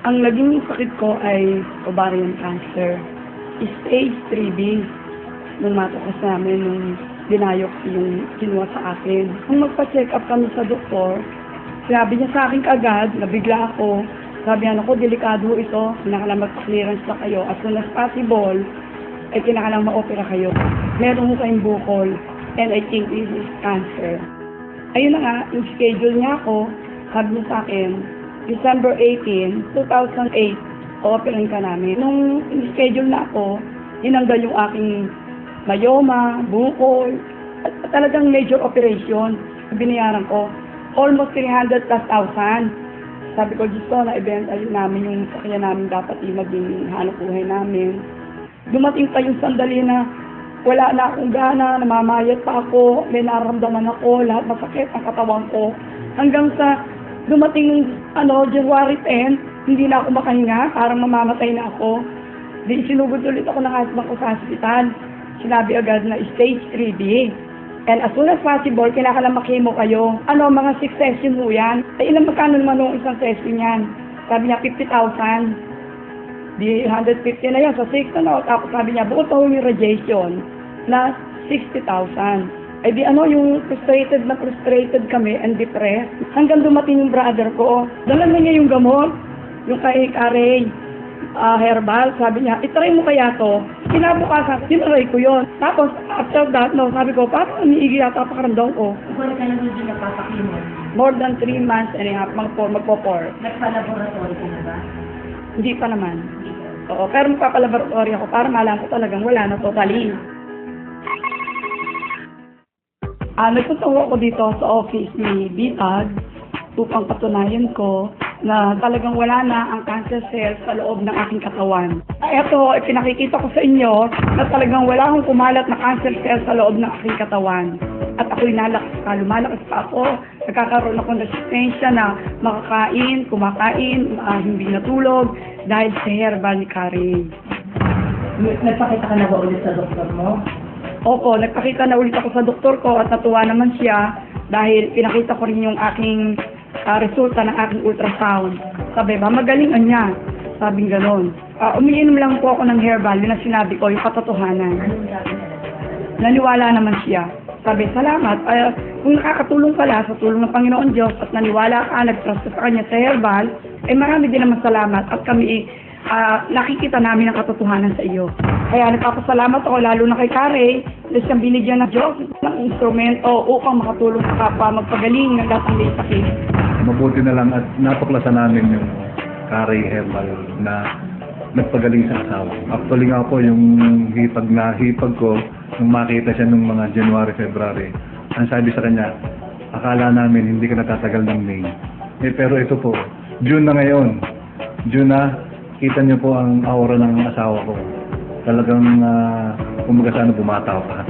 Ang naging sakit ko ay ovarian cancer. Stage 3B. Nung matakas namin, nung dinayok yung kinuha sa akin. Nung magpa-check up kami sa doktor, sinabi niya sa akin kaagad, nabigla ako. Sabi niya, ako, delikado ito. Kinakalang magpa-clearance na kayo. As soon as possible, ay kinakalang ma-opera kayo. Meron ko kayong bukol. And I think this is cancer. Ayun na nga, yung schedule niya ako, sabi niya sa akin, December 18, 2008, o-operan ka namin. Nung schedule na ako, hinanggal yung aking myoma, bukol, at talagang major operation. Binayaran ko, almost 300,000+. Sabi ko, Diyos ko, na-event ayun namin yung sakya namin dapat yung maging hanap buhay namin. Dumating pa yung sandali na wala na akong gana, namamayat pa ako, may nararamdaman ako, lahat masakit ang katawan ko. Hanggang sa dumating January 10, hindi na ako makahinga, parang mamamatay na ako. Di sinugod ulit ako ng husband ko sa hospital. Sinabi agad na stage 3B. And as soon as possible, kinakalang makimo kayo. Mga 6 session mo yan. Ay, ilang magkano naman yung isang session yan? Sabi niya, 50,000. Di 150 na yan sa 6, Tapos sabi niya, bukod pa yung radiation na 60,000. Ay di yung frustrated kami and depressed. Hanggang dumating yung brother ko. Dala na niya yung gamot, yung kay Carey, herbal. Sabi niya, itry mo kaya to. Kinabukasan, tinry ko yon. Tapos, after that, sabi ko, parang umiigi yata pakaramdam ko. Kung ka naman din nagpapakimon? More than 3 months and a half, magpo-4. Nagpa-laboratory ka na ba? Hindi pa naman. Oo, pero magpapalaboratory ako para malaman ko talagang wala na totally. Nagpunta ako dito sa office ni Bitag upang patunayan ko na talagang wala na ang cancer cells sa loob ng aking katawan. Ito, pinakikita ko sa inyo na talagang wala akong kumalat na cancer cells sa loob ng aking katawan. At ako'y lumalakas pa ako, nagkakaroon ako ng resistensya na makakain, kumakain, hindi natulog dahil sa herbal ni Carey. Nagpakita ka na ba ulit sa doktor mo? Opo, nagpakita na ulit ako sa doktor ko at natuwa naman siya dahil pinakita ko rin yung aking resulta ng aking ultrasound. Sabi ba, magaling niya. Sabing ganon. Umiinom lang po ako ng herbal, yun ang sinabi ko, yung katotohanan. Naniwala naman siya. Sabi, salamat. Kung nakakatulong pala sa tulong ng Panginoon Diyos at naniwala ka, nag-trust ka sa kanya sa herbal, marami din naman salamat at kami nakikita namin ang katotohanan sa iyo. Kaya nagpapasalamat ako lalo na kay Carey na siyang binigyan ng Diyos ng instrumento upang makatulong sa kapwa magpagaling ng lahat ng may sakit. Mabuti na lang at natuklasan namin yung Carey Herbal na nagpagaling sa asawa. Actually nga po, yung hipag ko, nung makita siya nung mga January, February, ang sabi sa kanya, akala namin hindi ka natatagal ng May. Pero ito po, June na ngayon. June na, kita niyo po ang aura ng asawa ko. Talagang, kumbaga sana bumata pa.